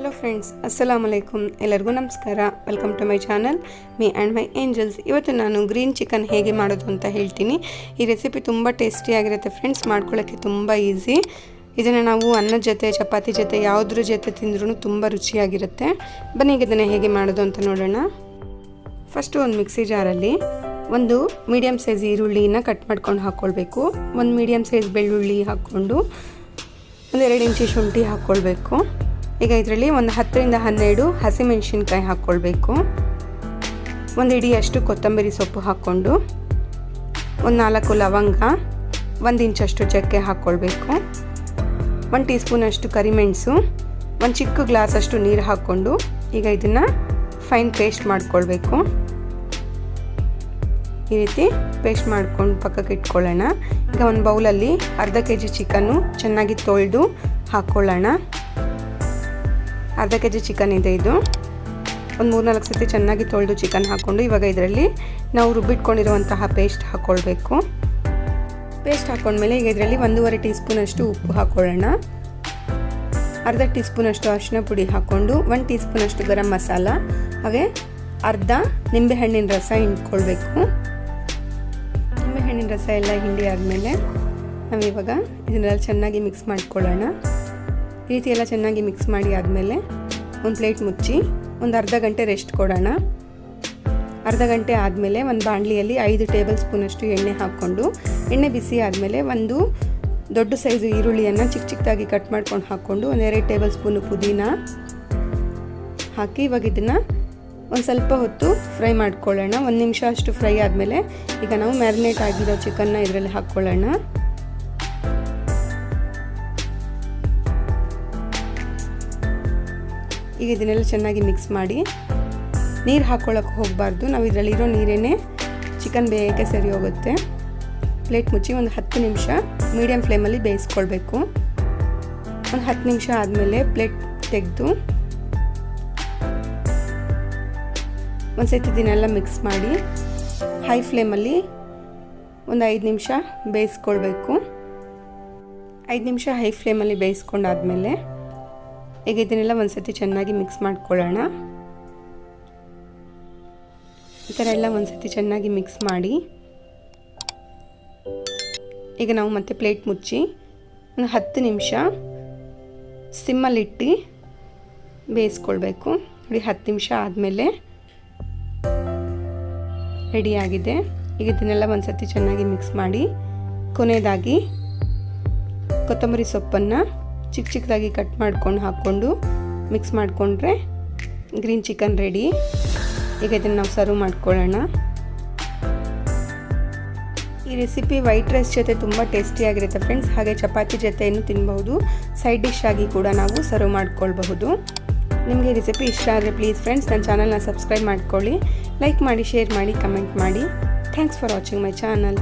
Hello friends, ಅಸ್ಸಲಾಮು ಅಲೈಕುಮ್. ಎಲ್ಲರಿಗೂ ನಮಸ್ಕಾರ. Welcome to my channel me and my angels. ಇವತ್ತು ನಾನು ಗ್ರೀನ್ ಚಿಕನ್ ಹೇಗೆ ಮಾಡೋದು ಅಂತ ಹೇಳ್ತೀನಿ. ಈ ರೆಸಿಪಿ ತುಂಬ ಟೇಸ್ಟಿಯಾಗಿರುತ್ತೆ ಫ್ರೆಂಡ್ಸ್, ಮಾಡ್ಕೊಳ್ಳೋಕ್ಕೆ ತುಂಬ ಈಸಿ. ಇದನ್ನು ನಾವು ಅನ್ನದ ಜೊತೆ, ಚಪಾತಿ ಜೊತೆ, ಯಾವುದ್ರ ಜೊತೆ ತಿಂದ್ರೂ ತುಂಬ ರುಚಿಯಾಗಿರುತ್ತೆ. ಬನ್ನಿ ಈಗ ಇದನ್ನು ಹೇಗೆ ಮಾಡೋದು ಅಂತ ನೋಡೋಣ. ಫಸ್ಟು ಒಂದು ಮಿಕ್ಸಿ ಜಾರಲ್ಲಿ ಒಂದು ಮೀಡಿಯಮ್ ಸೈಜ್ ಈರುಳ್ಳಿನ ಕಟ್ ಮಾಡ್ಕೊಂಡು ಹಾಕ್ಕೊಳ್ಬೇಕು. ಒಂದು ಮೀಡಿಯಮ್ ಸೈಜ್ ಬೆಳ್ಳುಳ್ಳಿ ಹಾಕ್ಕೊಂಡು ಒಂದು 2 ಇಂಚು ಶುಂಠಿ ಹಾಕ್ಕೊಳ್ಬೇಕು. ಈಗ ಇದರಲ್ಲಿ ಒಂದು 10ರಿಂದ 12 ಹಸಿಮೆಣಸಿನ್ಕಾಯಿ ಹಾಕ್ಕೊಳ್ಬೇಕು. ಒಂದು ಇಡಿಯಷ್ಟು ಕೊತ್ತಂಬರಿ ಸೊಪ್ಪು ಹಾಕ್ಕೊಂಡು ಒಂದು 4 ಲವಂಗ, 1 ಇಂಚಷ್ಟು ಚಕ್ಕೆ ಹಾಕ್ಕೊಳ್ಬೇಕು. 1 ಟೀ ಸ್ಪೂನಷ್ಟು ಕರಿಮೆಣಸು, ಒಂದು ಚಿಕ್ಕ ಗ್ಲಾಸಷ್ಟು ನೀರು ಹಾಕ್ಕೊಂಡು ಈಗ ಇದನ್ನು ಫೈನ್ ಪೇಸ್ಟ್ ಮಾಡ್ಕೊಳ್ಬೇಕು. ಈ ರೀತಿ ಪೇಸ್ಟ್ ಮಾಡ್ಕೊಂಡು ಪಕ್ಕಕ್ಕೆ ಇಟ್ಕೊಳ್ಳೋಣ. ಈಗ ಒಂದು ಬೌಲಲ್ಲಿ ಅರ್ಧ kg ಚಿಕನ್ನು ಚೆನ್ನಾಗಿ ತೊಳೆದು ಹಾಕ್ಕೊಳ್ಳೋಣ. ಅರ್ಧ kg ಚಿಕನ್ ಇದೆ. ಇದು ಒಂದು 3-4 ಸತಿ ಚೆನ್ನಾಗಿ ತೊಳೆದು ಚಿಕನ್ ಹಾಕ್ಕೊಂಡು ಇವಾಗ ಇದರಲ್ಲಿ ನಾವು ರುಬ್ಬಿಟ್ಕೊಂಡಿರುವಂತಹ ಪೇಸ್ಟ್ ಹಾಕ್ಕೊಳ್ಬೇಕು. ಪೇಸ್ಟ್ ಹಾಕ್ಕೊಂಡ್ಮೇಲೆ ಈಗ ಇದರಲ್ಲಿ 1.5 ಟೀ ಸ್ಪೂನಷ್ಟು ಉಪ್ಪು ಹಾಕ್ಕೊಳ್ಳೋಣ. ಅರ್ಧ ಟೀ ಸ್ಪೂನಷ್ಟು ಅರಿಶಿನ ಪುಡಿ ಹಾಕ್ಕೊಂಡು 1 ಟೀ ಸ್ಪೂನಷ್ಟು ಗರಂ ಮಸಾಲ, ಹಾಗೆ ಅರ್ಧ ನಿಂಬೆಹಣ್ಣಿನ ರಸ ಹಿಂಡ್ಕೊಳ್ಬೇಕು. ನಿಂಬೆಹಣ್ಣಿನ ರಸ ಎಲ್ಲ ಹಿಂಡಿ ಆದಮೇಲೆ ನಾವಿವಾಗ ಇದನ್ನೆಲ್ಲ ಚೆನ್ನಾಗಿ ಮಿಕ್ಸ್ ಮಾಡ್ಕೊಳ್ಳೋಣ. ಈ ರೀತಿ ಎಲ್ಲ ಚೆನ್ನಾಗಿ ಮಿಕ್ಸ್ ಮಾಡಿ ಆದಮೇಲೆ ಒಂದು ಪ್ಲೇಟ್ ಮುಚ್ಚಿ ಒಂದು ಅರ್ಧ ಗಂಟೆ ರೆಸ್ಟ್ ಕೊಡೋಣ. ಅರ್ಧ ಗಂಟೆ ಆದಮೇಲೆ ಒಂದು ಬಾಣಲಿಯಲ್ಲಿ 5 ಟೇಬಲ್ ಸ್ಪೂನಷ್ಟು ಎಣ್ಣೆ ಹಾಕ್ಕೊಂಡು, ಎಣ್ಣೆ ಬಿಸಿ ಆದಮೇಲೆ ಒಂದು ದೊಡ್ಡ ಸೈಜು ಈರುಳ್ಳಿಯನ್ನು ಚಿಕ್ಕದಾಗಿ ಕಟ್ ಮಾಡ್ಕೊಂಡು ಹಾಕ್ಕೊಂಡು ಒಂದು 2 ಟೇಬಲ್ ಸ್ಪೂನು ಪುದೀನ ಹಾಕಿ ಇವಾಗ ಇದನ್ನು ಒಂದು ಸ್ವಲ್ಪ ಹೊತ್ತು ಫ್ರೈ ಮಾಡ್ಕೊಳ್ಳೋಣ. 1 ನಿಮಿಷ ಅಷ್ಟು ಫ್ರೈ ಆದಮೇಲೆ ಈಗ ನಾವು ಮ್ಯಾರಿನೇಟ್ ಆಗಿರೋ ಚಿಕನ್ನ ಇದರಲ್ಲಿ ಹಾಕ್ಕೊಳ್ಳೋಣ. ಈಗ ಇದನ್ನೆಲ್ಲ ಚೆನ್ನಾಗಿ ಮಿಕ್ಸ್ ಮಾಡಿ, ನೀರು ಹಾಕ್ಕೊಳ್ಳೋಕೆ ಹೋಗಬಾರ್ದು. ನಾವು ಇದರಲ್ಲಿರೋ ನೀರೇನೇ ಚಿಕನ್ ಬೇಯಕ್ಕೆ ಸರಿ ಹೋಗುತ್ತೆ. ಪ್ಲೇಟ್ ಮುಚ್ಚಿ ಒಂದು 10 ನಿಮಿಷ ಮೀಡಿಯಮ್ ಫ್ಲೇಮಲ್ಲಿ ಬೇಯಿಸ್ಕೊಳ್ಬೇಕು. ಒಂದು 10 ನಿಮಿಷ ಆದಮೇಲೆ ಪ್ಲೇಟ್ ತೆಗೆದು ಒಂದು ಸತಿ ಇದನ್ನೆಲ್ಲ ಮಿಕ್ಸ್ ಮಾಡಿ ಹೈ ಫ್ಲೇಮಲ್ಲಿ ಒಂದು 5 ನಿಮಿಷ ಬೇಯಿಸ್ಕೊಳ್ಬೇಕು. 5 ನಿಮಿಷ ಹೈ ಫ್ಲೇಮಲ್ಲಿ ಬೇಯಿಸ್ಕೊಂಡಾದ್ಮೇಲೆ ಈಗ ಇದನ್ನೆಲ್ಲ ಒಂದು ಸತಿ ಚೆನ್ನಾಗಿ ಮಿಕ್ಸ್ ಮಾಡ್ಕೊಳ್ಳೋಣ. ಈ ಥರ ಎಲ್ಲ ಒಂದು ಸತಿ ಚೆನ್ನಾಗಿ ಮಿಕ್ಸ್ ಮಾಡಿ ಈಗ ನಾವು ಮತ್ತೆ ಪ್ಲೇಟ್ ಮುಚ್ಚಿ ಒಂದು 10 ನಿಮಿಷ ಸಿಮ್ಮಲ್ಲಿಟ್ಟು ಬೇಯಿಸ್ಕೊಳ್ಬೇಕು. ನೋಡಿ, 10 ನಿಮಿಷ ಆದಮೇಲೆ ರೆಡಿಯಾಗಿದೆ. ಈಗ ಇದನ್ನೆಲ್ಲ ಒಂದು ಸತಿ ಚೆನ್ನಾಗಿ ಮಿಕ್ಸ್ ಮಾಡಿ ಕೊನೆಯದಾಗಿ ಕೊತ್ತಂಬರಿ ಸೊಪ್ಪನ್ನು ಚಿಕ್ಕದಾಗಿ ಕಟ್ ಮಾಡ್ಕೊಂಡು ಹಾಕ್ಕೊಂಡು ಮಿಕ್ಸ್ ಮಾಡಿಕೊಂಡ್ರೆ ಗ್ರೀನ್ ಚಿಕನ್ ರೆಡಿ. ಈಗ ಇದನ್ನು ನಾವು ಸರ್ವ್ ಮಾಡ್ಕೊಳ್ಳೋಣ. ಈ ರೆಸಿಪಿ ವೈಟ್ ರೈಸ್ ಜೊತೆ ತುಂಬ ಟೇಸ್ಟಿಯಾಗಿರುತ್ತೆ ಫ್ರೆಂಡ್ಸ್, ಹಾಗೆ ಚಪಾತಿ ಜೊತೆಯನ್ನು ತಿನ್ಬಹುದು. ಸೈಡ್ ಡಿಶ್ ಆಗಿ ಕೂಡ ನಾವು ಸರ್ವ್ ಮಾಡ್ಕೊಳ್ಬಹುದು. ನಿಮಗೆ ಈ ರೆಸಿಪಿ ಇಷ್ಟ ಆದರೆ ಪ್ಲೀಸ್ ಫ್ರೆಂಡ್ಸ್ ನನ್ನ ಚಾನಲ್ನ ಸಬ್ಸ್ಕ್ರೈಬ್ ಮಾಡ್ಕೊಳ್ಳಿ, ಲೈಕ್ ಮಾಡಿ, ಶೇರ್ ಮಾಡಿ, ಕಮೆಂಟ್ ಮಾಡಿ. Thanks for watching my channel.